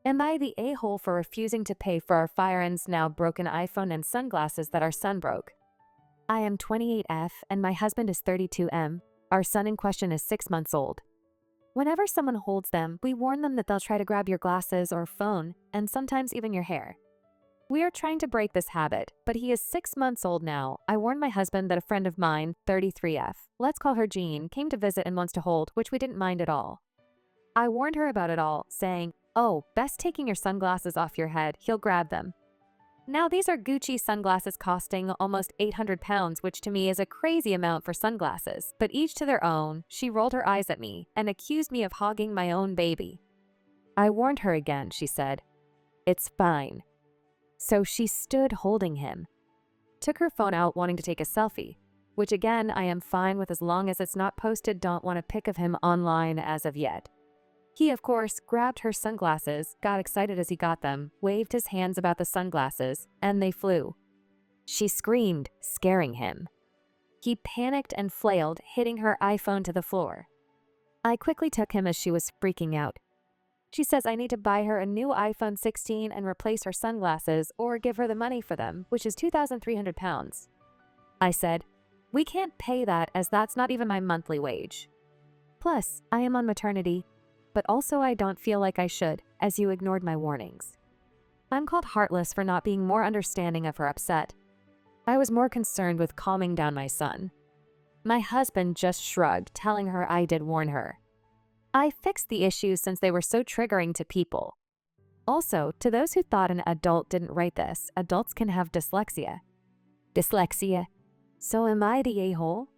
Am I the a-hole for refusing to pay for our fire's now broken iPhone and sunglasses that our son broke? I am 28F and my husband is 32M. Our son in question is 6 months old. Whenever someone holds them, we warn them that they'll try to grab your glasses or phone, and sometimes even your hair. We are trying to break this habit, but he is 6 months old now. I warned my husband that a friend of mine, 33F, let's call her Jean, came to visit and wants to hold, which we didn't mind at all. I warned her about it all, saying, "Oh, best taking your sunglasses off your head, he'll grab them." Now these are Gucci sunglasses costing almost 800 pounds, which to me is a crazy amount for sunglasses, but each to their own. She rolled her eyes at me and accused me of hogging my own baby. I warned her again, she said, "It's fine." So she stood holding him. Took her phone out wanting to take a selfie, which again I am fine with as long as it's not posted. Don't want a pic of him online as of yet. He, of course, grabbed her sunglasses, got excited as he got them, waved his hands about the sunglasses, and they flew. She screamed, scaring him. He panicked and flailed, hitting her iPhone to the floor. I quickly took him as she was freaking out. She says I need to buy her a new iPhone 16 and replace her sunglasses or give her the money for them, which is 2,300 pounds. I said, "We can't pay that as that's not even my monthly wage. Plus, I am on maternity, but also I don't feel like I should, as you ignored my warnings." I'm called heartless for not being more understanding of her upset. I was more concerned with calming down my son. My husband just shrugged, telling her I did warn her. I fixed the issues since they were so triggering to people. Also, to those who thought an adult didn't write this, adults can have dyslexia. Dyslexia. So am I the a-hole?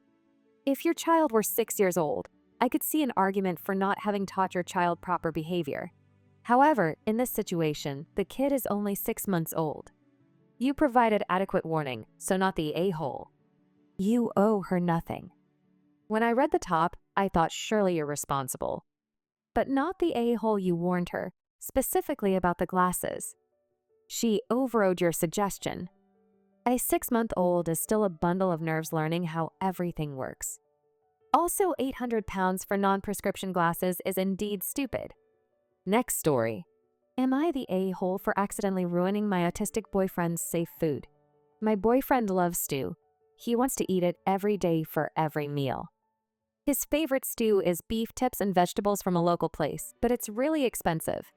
If your child were 6 years old, I could see an argument for not having taught your child proper behavior. However, in this situation, the kid is only 6 months old. You provided adequate warning, so not the a-hole. You owe her nothing. When I read the top, I thought surely you're responsible. But not the a-hole you warned her, specifically about the glasses. She overrode your suggestion. A 6-month-old is still a bundle of nerves learning how everything works. Also, 800 pounds for non-prescription glasses is indeed stupid. Next story. Am I the a-hole for accidentally ruining my autistic boyfriend's safe food? My boyfriend loves stew. He wants to eat it every day for every meal. His favorite stew is beef tips and vegetables from a local place, but it's really expensive.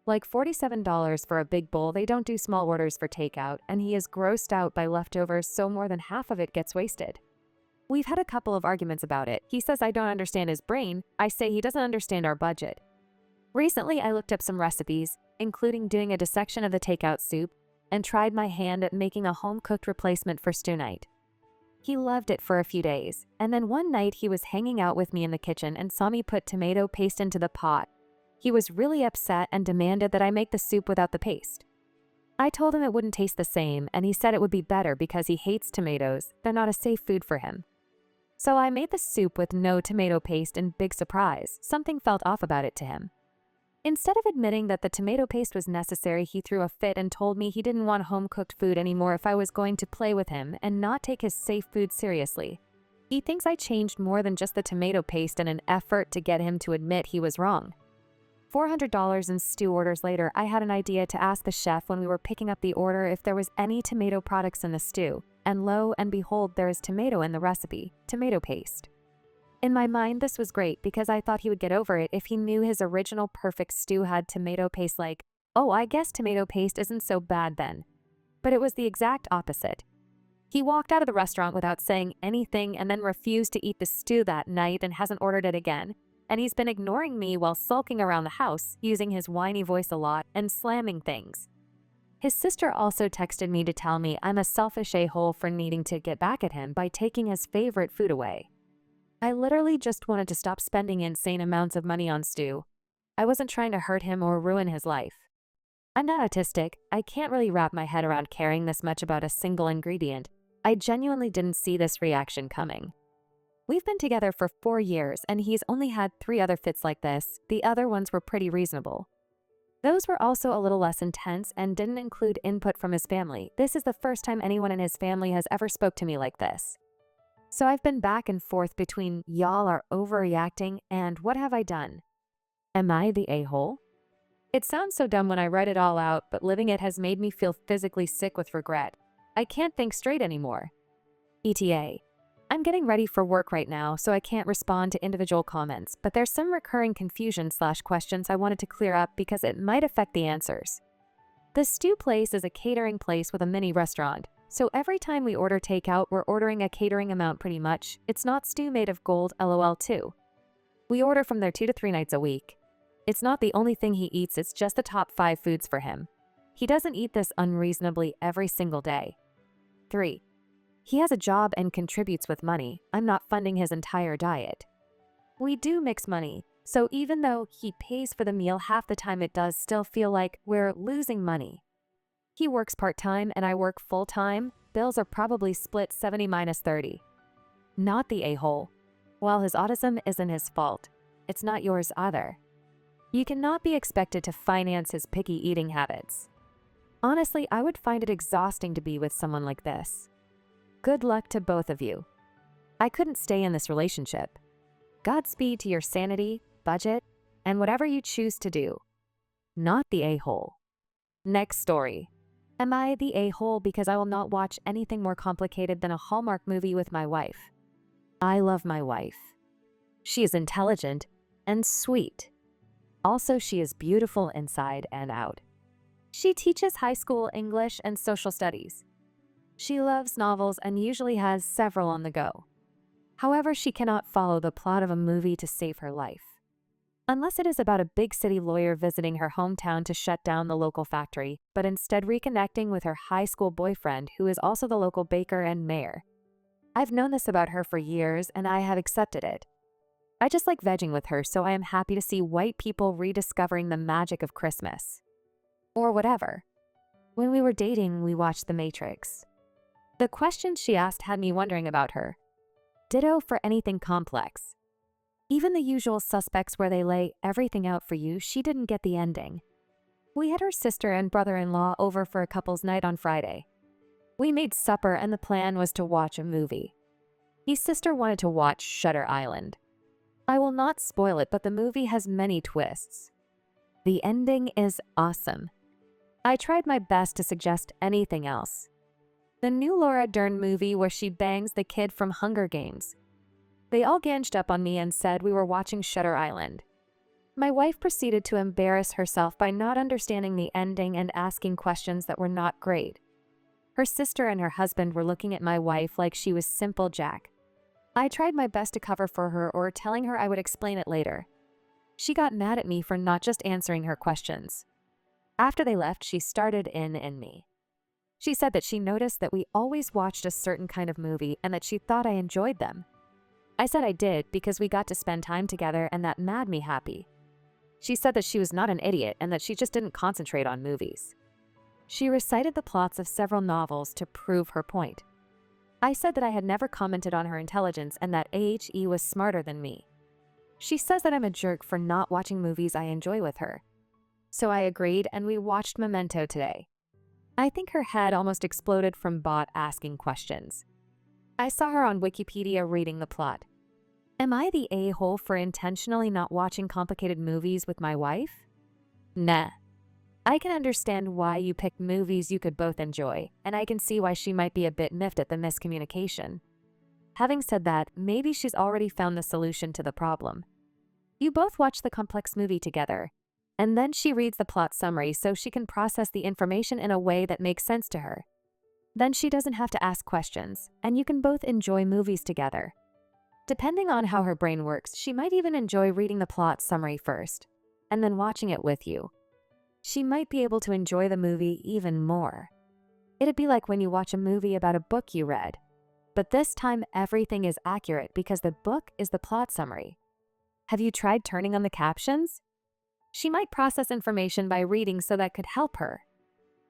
Like $47 for a big bowl. They don't do small orders for takeout, and he is grossed out by leftovers, so more than half of it gets wasted. We've had a couple of arguments about it. He says I don't understand his brain. I say he doesn't understand our budget. Recently, I looked up some recipes, including doing a dissection of the takeout soup, and tried my hand at making a home-cooked replacement for stew night. He loved it for a few days, and then one night he was hanging out with me in the kitchen and saw me put tomato paste into the pot. He was really upset and demanded that I make the soup without the paste. I told him it wouldn't taste the same, and he said it would be better because he hates tomatoes. They're not a safe food for him. So I made the soup with no tomato paste, and big surprise, something felt off about it to him. Instead of admitting that the tomato paste was necessary, he threw a fit and told me he didn't want home-cooked food anymore if I was going to play with him and not take his safe food seriously. He thinks I changed more than just the tomato paste in an effort to get him to admit he was wrong. $400 in stew orders later, I had an idea to ask the chef when we were picking up the order if there was any tomato products in the stew, and lo and behold, there is tomato in the recipe, tomato paste. In my mind, this was great because I thought he would get over it if he knew his original perfect stew had tomato paste. Like, oh, I guess tomato paste isn't so bad then. But it was the exact opposite. He walked out of the restaurant without saying anything and then refused to eat the stew that night and hasn't ordered it again. And he's been ignoring me while sulking around the house, using his whiny voice a lot and slamming things. His sister also texted me to tell me I'm a selfish a-hole for needing to get back at him by taking his favorite food away. I literally just wanted to stop spending insane amounts of money on stew. I wasn't trying to hurt him or ruin his life. I'm not autistic. I can't really wrap my head around caring this much about a single ingredient. I genuinely didn't see this reaction coming. We've been together for 4 years, and he's only had 3 other fits like this. The other ones were pretty reasonable. Those were also a little less intense and didn't include input from his family. This is the first time anyone in his family has ever spoke to me like this. So I've been back and forth between y'all are overreacting and what have I done? Am I the a-hole? It sounds so dumb when I write it all out, but living it has made me feel physically sick with regret. I can't think straight anymore. ETA. I'm getting ready for work right now, so I can't respond to individual comments, but there's some recurring confusion/questions I wanted to clear up because it might affect the answers. The Stew Place is a catering place with a mini restaurant, so every time we order takeout, we're ordering a catering amount pretty much. It's not stew made of gold, lol too. We order from there 2 to 3 nights a week. It's not the only thing he eats, it's just the top 5 foods for him. He doesn't eat this unreasonably every single day. 3. He has a job and contributes with money. I'm not funding his entire diet. We do mix money, so even though he pays for the meal half the time, it does still feel like we're losing money. He works part-time and I work full-time. Bills are probably split 70-30. Not the a-hole. While his autism isn't his fault, it's not yours either. You cannot be expected to finance his picky eating habits. Honestly, I would find it exhausting to be with someone like this. Good luck to both of you. I couldn't stay in this relationship. Godspeed to your sanity, budget, and whatever you choose to do. Not the a-hole. Next story. Am I the a-hole because I will not watch anything more complicated than a Hallmark movie with my wife? I love my wife. She is intelligent and sweet. Also, she is beautiful inside and out. She teaches high school English and social studies. She loves novels and usually has several on the go. However, she cannot follow the plot of a movie to save her life. Unless it is about a big city lawyer visiting her hometown to shut down the local factory, but instead reconnecting with her high school boyfriend who is also the local baker and mayor. I've known this about her for years and I have accepted it. I just like vegging with her, so I am happy to see white people rediscovering the magic of Christmas. Or whatever. When we were dating, we watched The Matrix. The questions she asked had me wondering about her. Ditto for anything complex. Even the usual suspects where they lay everything out for you, she didn't get the ending. We had her sister and brother-in-law over for a couple's night on Friday. We made supper and the plan was to watch a movie. His sister wanted to watch Shutter Island. I will not spoil it, but the movie has many twists. The ending is awesome. I tried my best to suggest anything else. The new Laura Dern movie where she bangs the kid from Hunger Games. They all ganged up on me and said we were watching Shutter Island. My wife proceeded to embarrass herself by not understanding the ending and asking questions that were not great. Her sister and her husband were looking at my wife like she was simple Jack. I tried my best to cover for her or telling her I would explain it later. She got mad at me for not just answering her questions. After they left, she started in me. She said that she noticed that we always watched a certain kind of movie and that she thought I enjoyed them. I said I did because we got to spend time together and that made me happy. She said that she was not an idiot and that she just didn't concentrate on movies. She recited the plots of several novels to prove her point. I said that I had never commented on her intelligence and that AHE was smarter than me. She says that I'm a jerk for not watching movies I enjoy with her. So I agreed and we watched Memento today. I think her head almost exploded from bot asking questions. I saw her on Wikipedia reading the plot. Am I the a-hole for intentionally not watching complicated movies with my wife? Nah. I can understand why you picked movies you could both enjoy, and I can see why she might be a bit miffed at the miscommunication. Having said that, maybe she's already found the solution to the problem. You both watch the complex movie together, and then she reads the plot summary so she can process the information in a way that makes sense to her. Then she doesn't have to ask questions, and you can both enjoy movies together. Depending on how her brain works, she might even enjoy reading the plot summary first, and then watching it with you. She might be able to enjoy the movie even more. It'd be like when you watch a movie about a book you read, but this time everything is accurate because the book is the plot summary. Have you tried turning on the captions? She might process information by reading, so that could help her.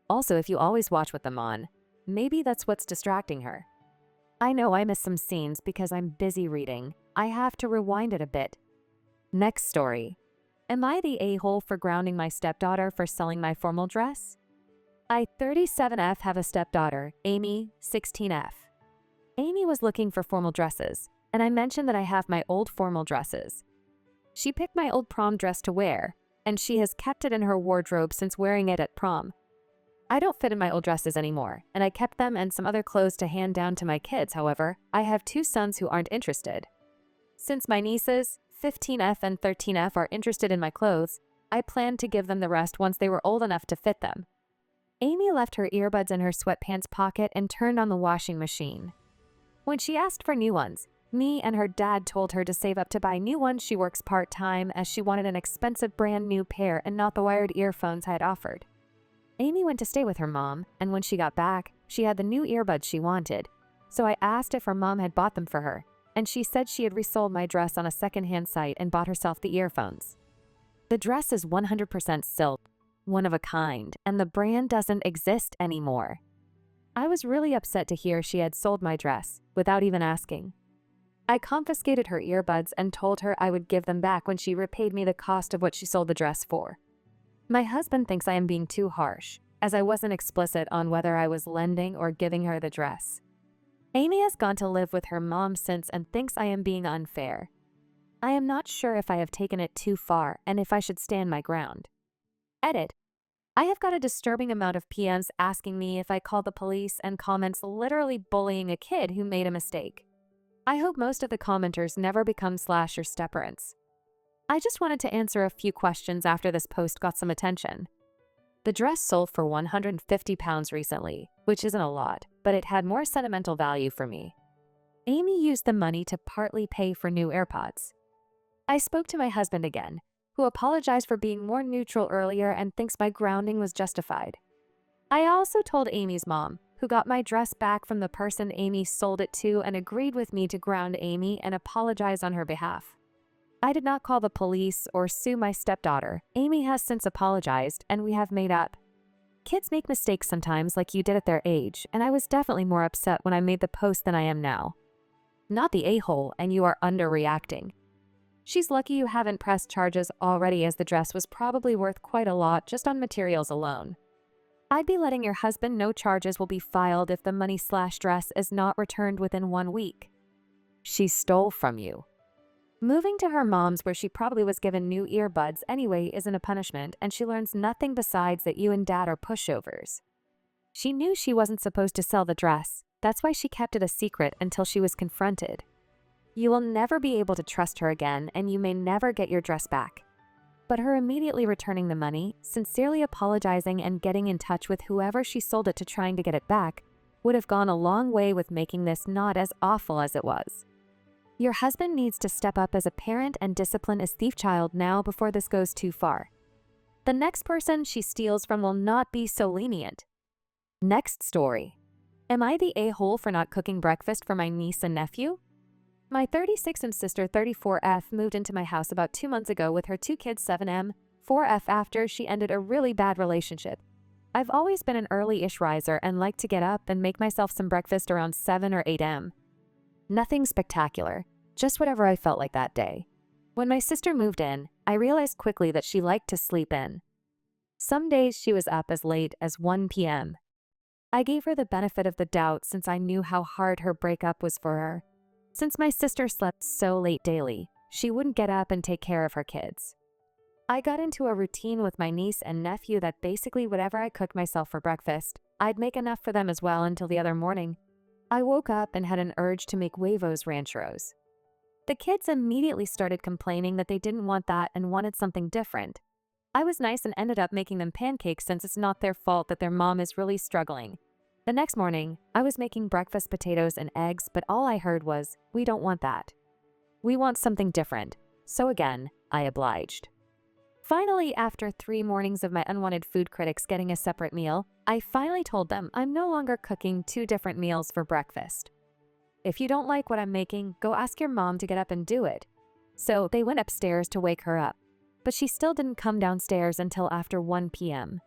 Also, if you always watch with them on, maybe that's what's distracting her. I know I miss some scenes because I'm busy reading. I have to rewind it a bit. Next story. Am I the a-hole for grounding my stepdaughter for selling my formal dress? I, 37F, have a stepdaughter, Amy, 16F. Amy was looking for formal dresses, and I mentioned that I have my old formal dresses. She picked my old prom dress to wear, and she has kept it in her wardrobe since wearing it at prom. I don't fit in my old dresses anymore, and I kept them and some other clothes to hand down to my kids. However, I have 2 sons who aren't interested. Since my nieces, 15F and 13F, are interested in my clothes, I planned to give them the rest once they were old enough to fit them. Amy left her earbuds in her sweatpants pocket and turned on the washing machine. When she asked for new ones, me and her dad told her to save up to buy new ones. She works part-time as she wanted an expensive brand new pair and not the wired earphones I had offered. Amy went to stay with her mom, and when she got back, she had the new earbuds she wanted. So I asked if her mom had bought them for her, and she said she had resold my dress on a secondhand site and bought herself the earphones. The dress is 100% silk, one of a kind, and the brand doesn't exist anymore. I was really upset to hear she had sold my dress without even asking. I confiscated her earbuds and told her I would give them back when she repaid me the cost of what she sold the dress for. My husband thinks I am being too harsh, as I wasn't explicit on whether I was lending or giving her the dress. Amy has gone to live with her mom since and thinks I am being unfair. I am not sure if I have taken it too far and if I should stand my ground. Edit. I have got a disturbing amount of PMs asking me if I call the police and comments literally bullying a kid who made a mistake. I hope most of the commenters never become slash or stepparents. I just wanted to answer a few questions after this post got some attention. The dress sold for £150 recently, which isn't a lot, but it had more sentimental value for me. Amy used the money to partly pay for new AirPods. I spoke to my husband again, who apologized for being more neutral earlier and thinks my grounding was justified. I also told Amy's mom, who got my dress back from the person Amy sold it to and agreed with me to ground Amy and apologize on her behalf. I did not call the police or sue my stepdaughter. Amy has since apologized, and we have made up. Kids make mistakes sometimes like you did at their age, and I was definitely more upset when I made the post than I am now. Not the a-hole, and you are underreacting. She's lucky you haven't pressed charges already, as the dress was probably worth quite a lot just on materials alone. I'd be letting your husband know charges will be filed if the money/dress is not returned within 1 week. She stole from you. Moving to her mom's, where she probably was given new earbuds anyway, isn't a punishment, and she learns nothing besides that you and dad are pushovers. She knew she wasn't supposed to sell the dress. That's why she kept it a secret until she was confronted. You will never be able to trust her again, and you may never get your dress back. But her immediately returning the money, sincerely apologizing, and getting in touch with whoever she sold it to trying to get it back would have gone a long way with making this not as awful as it was. Your husband needs to step up as a parent and discipline his thief child now before this goes too far. The next person she steals from will not be so lenient. Next story. Am I the a-hole for not cooking breakfast for my niece and nephew? My 36 and sister 34F moved into my house about 2 months ago with her 2 kids 7M, 4F after she ended a really bad relationship. I've always been an early-ish riser and like to get up and make myself some breakfast around 7 or 8 am. Nothing spectacular, just whatever I felt like that day. When my sister moved in, I realized quickly that she liked to sleep in. Some days she was up as late as 1 p.m. I gave her the benefit of the doubt since I knew how hard her breakup was for her. Since my sister slept so late daily, she wouldn't get up and take care of her kids. I got into a routine with my niece and nephew that basically whatever I cooked myself for breakfast, I'd make enough for them as well until the other morning. I woke up and had an urge to make huevos rancheros. The kids immediately started complaining that they didn't want that and wanted something different. I was nice and ended up making them pancakes since it's not their fault that their mom is really struggling. The next morning, I was making breakfast potatoes and eggs, but all I heard was, "We don't want that. We want something different." So again, I obliged. Finally, after 3 mornings of my unwanted food critics getting a separate meal, I finally told them I'm no longer cooking 2 different meals for breakfast. If you don't like what I'm making, go ask your mom to get up and do it. So they went upstairs to wake her up, but she still didn't come downstairs until after 1 p.m.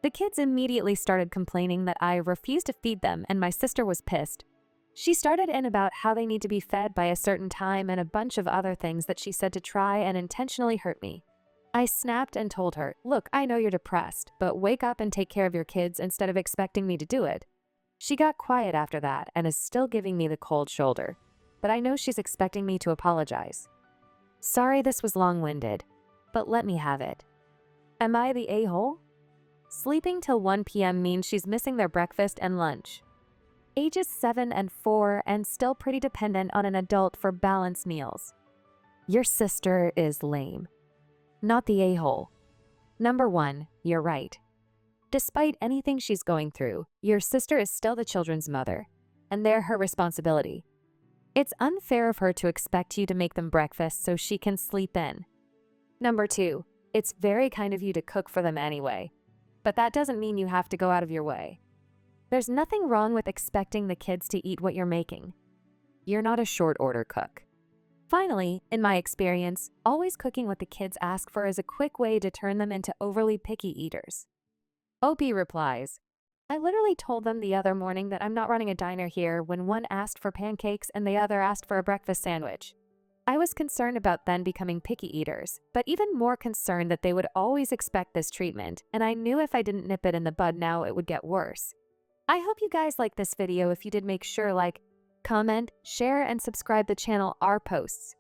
The kids immediately started complaining that I refused to feed them, and my sister was pissed. She started in about how they need to be fed by a certain time and a bunch of other things that she said to try and intentionally hurt me. I snapped and told her, "Look, I know you're depressed, but wake up and take care of your kids instead of expecting me to do it." She got quiet after that and is still giving me the cold shoulder, but I know she's expecting me to apologize. Sorry this was long-winded, but let me have it. Am I the a-hole? Sleeping till 1 p.m. means she's missing their breakfast and lunch. Ages 7 and 4 and still pretty dependent on an adult for balanced meals. Your sister is lame. Not the a-hole. Number 1, you're right. Despite anything she's going through, your sister is still the children's mother, and they're her responsibility. It's unfair of her to expect you to make them breakfast so she can sleep in. Number 2, it's very kind of you to cook for them anyway, but that doesn't mean you have to go out of your way. There's nothing wrong with expecting the kids to eat what you're making. You're not a short-order cook. Finally, in my experience, always cooking what the kids ask for is a quick way to turn them into overly picky eaters. Opie replies, I literally told them the other morning that I'm not running a diner here when one asked for pancakes and the other asked for a breakfast sandwich. I was concerned about them becoming picky eaters, but even more concerned that they would always expect this treatment, and I knew if I didn't nip it in the bud now it would get worse. I hope you guys liked this video. If you did, make sure like, comment, share, and subscribe the channel Our Posts.